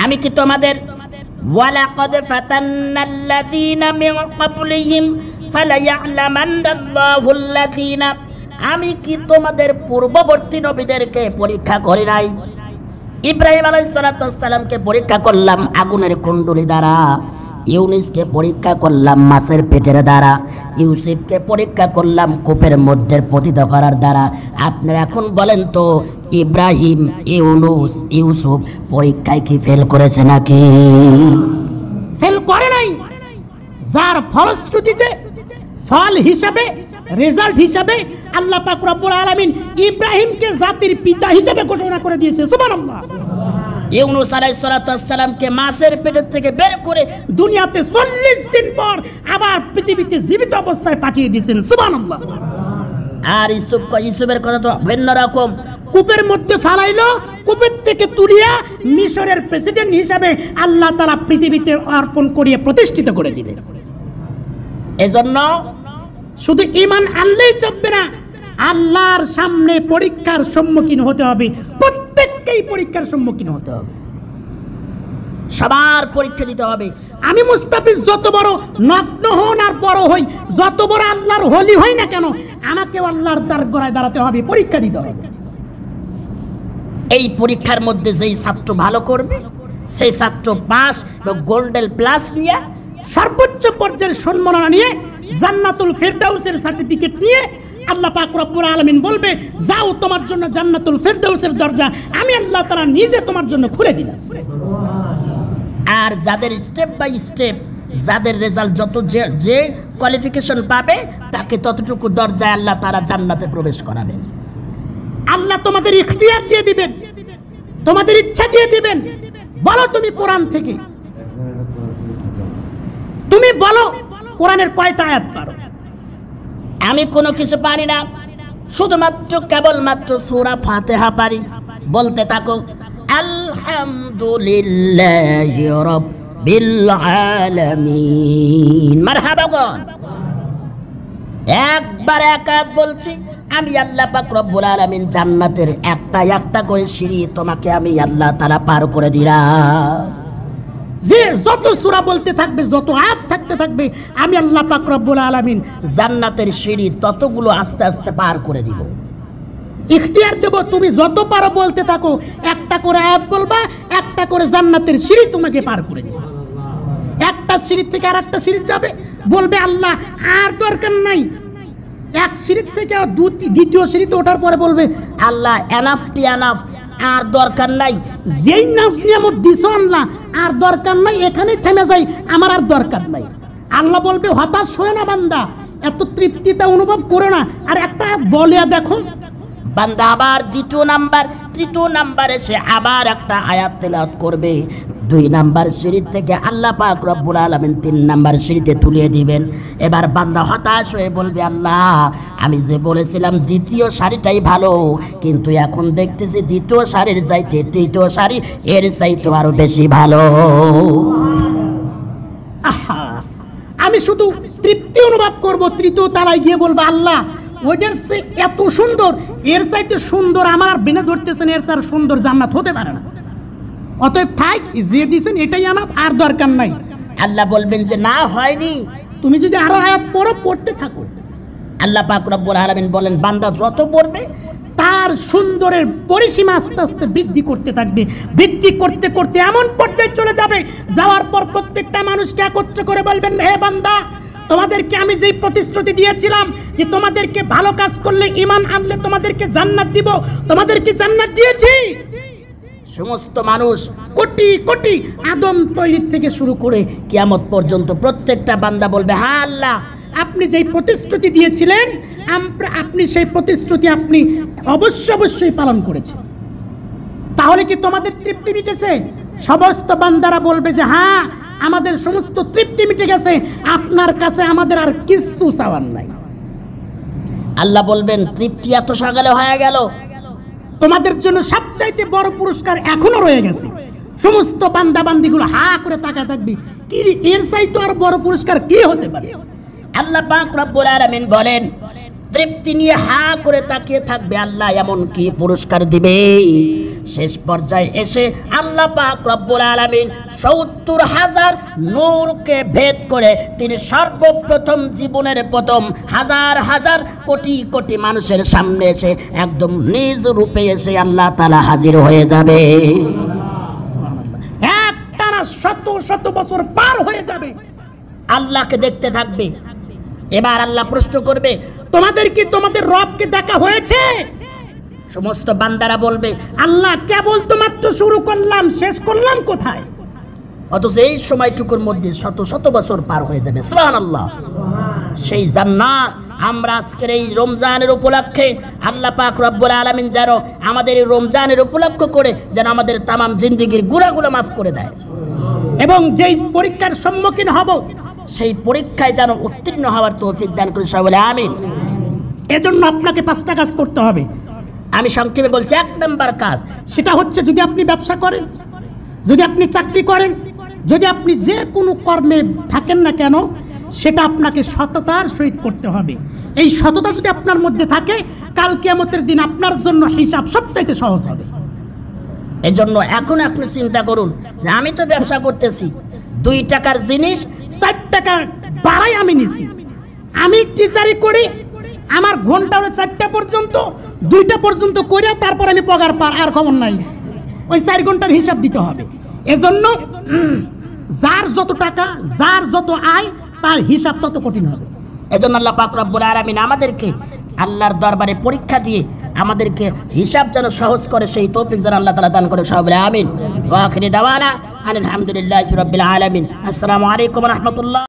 আমি কি তোমাদের ওয়ালাকাদ ফাতান্নাল্লাযীনা মিন ক্বাবলিহিম ফালায়া'লামান্নাল্লাহুল্লাযীনা, আমি কি তোমাদের পূর্ববর্তী নবীদেরকে পরীক্ষা করি নাই? ইব্রাহিম আলাইহিস সালামকে পরীক্ষা করলাম আগুনের কুণ্ডলী দ্বারা, ইউনুসকে পরীক্ষা করলাম মাছের পেটের দ্বারা, ইউসুফকে পরীক্ষা করলাম কূপের মধ্যে পতিত করার দ্বারা। আপনারা এখন বলেন তো, ইব্রাহিম, ইউনুস, ইউসুফ পরীক্ষায় কি ফেল করেছে নাকি? ফেল করে নাই। যার ফলশ্রুতিতে ফল হিসাবে, রেজাল্ট হিসাবে আল্লাহ পাক রব্বুল আলামিন ইব্রাহিমকে জাতির পিতা হিসেবে ঘোষণা করে দিয়েছে। সুবহানাল্লাহ। ইউনুস আলাইহিস সালামকে মাছের পেটের থেকে বের করে দুনিয়াতে 40 দিন পর আবার পৃথিবীতে জীবিত অবস্থায় পাঠিয়ে দিয়েছেন। সুবহানাল্লাহ। আর ইউসুফের কথা তো ভিন্ন রকম। কূপের মধ্যে ফালাইলো, কূপের থেকে তুলিয়া মিশরের প্রেসিডেন্ট হিসাবে আল্লাহ তাআলা পৃথিবীতে অর্পণ করিয়ে প্রতিষ্ঠিত করে দিলেন। এজন্য শুধু ঈমান আনলেই চলবে না, আল্লাহর সামনে পরীক্ষার সম্মুখীন হতে হবে। প্রত্যেককেই পরীক্ষার সম্মুখীন হতে হবে, সবার পরীক্ষা দিতে হবে। আমি মুস্তাফিজ যত বড় নগ্ন হন আর বড় হই, যত বড় আল্লাহর ওলি হই না কেন, আমাকেও আল্লাহর দরবারে দাঁড়াতে হবে, পরীক্ষা দিতে হবে। এই পরীক্ষার মধ্যে যেই ছাত্র ভালো করবে সেই ছাত্র পাস বা গোল্ডেন প্লাস নিয়ে সর্বোচ্চ পর্যায়ের সম্মাননা নিয়ে জান্নাতুল ফেরদাউসের সার্টিফিকেট নিয়ে আল্লাহ পাক রব্বুল আলামিন বলবে, যাও তোমার জন্য জান্নাতুল ফেরদাউসের দরজা আমি আল্লাহ তাআলা নিজে তোমার জন্য খুলে দিলাম। আর যাদের স্টেপ বাই স্টেপ, যাদের রেজাল্ট যত যে কোয়ালিফিকেশন পাবে তাকে ততটুকু দরজায় আল্লাহ তাআলা জান্নাতে প্রবেশ করাবেন। আল্লাহ তোমাদের ইখতিয়ার দিয়ে দিবেন, তোমাদের ইচ্ছা দিয়ে দিবেন। বলো তুমি কোরআন থেকে, তুমি বলো কোরআনের কয়টা আয়াত পারো? আমি কোনো কিছু পারি না, শুধুমাত্র কেবলমাত্র সূরা ফাতিহা পারি। বলতে থাকো আলহামদুলিল্লাহি রাব্বিল আলামিন, মারহাবা গন। একবার এক আয়াত বলছি, আমি আল্লাহ পাক রব্বুল আলামিন জান্নাতের একটা একটা করে সিঁড়ি তোমাকে আমি আল্লাহ তাআলা পার করে দিলাম। যে যত সূরা বলতে থাকবে, যত আয়াত থাকতে থাকবে, আমি আল্লাহ পাক রব্বুল আলামিন জান্নাতের সিঁড়ি ততগুলো আস্তে আস্তে পার করে দিব। ইখতিয়ার দেব, তুমি যত পারো বলতে থাকো, একটা করে আয়াত বলবা, একটা করে জান্নাতের সিঁড়ি তোমাকে পার করে দেব। একটা সিঁড়ি থেকে আর একটা সিঁড়ি যাবে, বলবে আল্লাহ আর দরকার নাই। এক সিঁড়ি থেকে দ্বিতীয় সিঁড়িতে ওঠার পরে বলবে আল্লাহ এনাফ টি এনাফ, আর দরকার নাই। যেই নাজ নিয়ামত দিছো আল্লাহ, আর দরকার নাই, এখানেই থেমে যাই, আমার আর দরকার নাই। আল্লাহ বলবে হতাশ হয়ে না বান্দা, এত তৃপ্তিটা অনুভব করো না, আর একটা বলিয়া দেখো। বান্দা আবার দ্বিতীয় নাম্বার, তৃতীয় নাম্বারে সে আবার একটা আয়াত তেলাওয়াত করবে। 2 নাম্বার সিঁড়ি থেকে আল্লাহ পাক রব্বুল আলামিন 3 নাম্বার সিঁড়িতে তুলে দিবেন। এবার বান্দা হতাশ হয়ে বলবে আল্লাহ, আমি যে বলেছিলাম দ্বিতীয় সারিটাই ভালো, কিন্তু এখন দেখতেছি দ্বিতীয় সারির চাইতে তৃতীয় সারি এর চাইতে আরো বেশি ভালো। আহা, আমি শুধু তৃপ্তি অনুভব করব, তৃতীয় তালায় গিয়ে বলবো আল্লাহ ওইটার সে এত সুন্দর, এর চাইতে সুন্দর আমার আর বিনা ধরতেছেন, এর চার সুন্দর জান্নাত হতে পারে না। অতএব থাক, যে দিয়েছেন এটাই আমার, আর দরকার নাই। আল্লাহ বলবেন যে না, হয়নি, তুমি যদি আরো আয়াত পড়তে থাকো। আল্লাহ পাক রব্বুল আলামিন বলেন বান্দা যত পড়বে তার সুন্দরের পরিসীমা আস্তে আস্তে বৃদ্ধি করতে থাকবে। বৃদ্ধি করতে করতে এমন পর্যায়ে চলে যাবে, যাওয়ার পর প্রত্যেকটা মানুষকে একত্র করে বলবেন, হে বান্দা, তোমাদেরকে আমি যেই প্রতিশ্রুতি দিয়েছিলাম যে তোমাদেরকে ভালো কাজ করলে, ঈমান আনলে তোমাদেরকে জান্নাত দিব, তোমাদেরকে জান্নাত দিয়েছি। সমস্ত মানুষ কোটি কোটি আদম তৈরি থেকে শুরু করে কিয়ামত পর্যন্ত প্রত্যেকটা বান্দা বলবে হ্যাঁ আল্লাহ, আপনি যেই প্রতিশ্রুতি দিয়েছিলেন, আপনি সেই প্রতিশ্রুতি আপনি অবশ্যই পালন করেছেন। তাহলে কি তোমাদের তৃপ্তি মিটেছে? সমস্ত বান্দারা বলবে যে হ্যাঁ, আমাদের সমস্ত তৃপ্তি মিটে গেছে, আপনার কাছে আমাদের আর কিছু চাওয়ার নাই। আল্লাহ বলবেন তৃপ্তি এত সকালে হয়ে গেল, তোমাদের জন্য সবচাইতে বড় পুরস্কার এখনো রয়ে গেছে। সমস্ত বান্দা বান্দিগুলো হা করে তাকায় থাকবে, কি এর চাইতে আর বড় পুরস্কার কি হতে পারে? আল্লাহ পাক রব্বুল আলামিন বলেন তৃপ্তি নিয়ে হা করে তাকিয়ে থাকবে, আল্লাহ এমন কি পুরস্কার দিবে শেষ পর্যায়ে এসে আল্লাহ পাক রব্বুল আলামিন ৭০,০০০ নূরকে ভেদ করে তিনি সর্বপ্রথম জীবনের প্রথম হাজার হাজার কোটি কোটি মানুষের সামনে এসে একদম নিজ রূপে এসে আল্লাহ তাআলা হাজির হয়ে যাবে। একটানা শত শত বছর পার হয়ে যাবে, আল্লাহকে দেখতে থাকবে। এবার আল্লাহ প্রশ্ন করবে, তোমাদের কি তোমাদের রবকে দেখা হয়েছে? সমস্ত বান্দারা বলবে, আল্লাহ কেবল তো মাত্র শুরু করলাম, শেষ করলাম কোথায়? অথচ এই সময়টুকুর মধ্যে শত শত বছর পার হয়ে যাবে। সুবহানাল্লাহ। সেই জান্নাত আমরা আজকের এই রমজানের উপলক্ষে আল্লাহ পাক রব্বুল আলামিন যেন আমাদের এই রমজানের উপলক্ষ করে যেন আমাদের তামাম জিন্দেগির গুনাহগুলো মাফ করে দেয়, এবং যেই পরীক্ষার সম্মুখীন হব সেই পরীক্ষায় যেন উত্তীর্ণ হওয়ার তৌফিক দান করে সবাই বলে আমিন। এজন্য আপনাকে 5টা কাজ করতে হবে। আমি সংক্ষেপে বলছি, 1 নম্বর কাজ, সেটা হচ্ছে যদি আপনি ব্যবসা করেন, যদি আপনি চাকরি করেন, যদি আপনি যে কোনো কর্মে থাকেন না কেন, সেটা আপনাকে সততার সহিত করতে হবে। এই সততা যদি আপনার মধ্যে থাকে, কাল কিয়ামতের দিন আপনার জন্য হিসাব সবচাইতে সহজ হবে। এজন্য এখন আপনি চিন্তা করুন যে আমি তো ব্যবসা করতেছি, 2 টাকার জিনিস 4 টাকা বাড়াই আমি নিছি। আমি টিচারি করি, আমার ঘন্টা হলো 4টা পর্যন্ত, 2টা পর্যন্ত করে তারপর আমি পগার পার, আর খবর নাই। ওই 4 ঘন্টার হিসাব দিতে হবে। এজন্য যার যত টাকা, যার যত আয়, তার হিসাব তত কঠিন হবে। এজন্য আল্লাহ পাক রব্বুল আলামিন আমাদেরকে আল্লাহর দরবারে পরীক্ষা দিয়ে আমাদেরকে হিসাব যেন সহজ করে সেই তৌফিক যেন আল্লাহ তাআলা দান করে সবাই বলে আমিন। ওয়া আখিরি দাওয়ানা আলহামদুলিল্লাহি রাব্বিল আলামিন। আসসালামু আলাইকুম ওয়া রাহমাতুল্লাহ।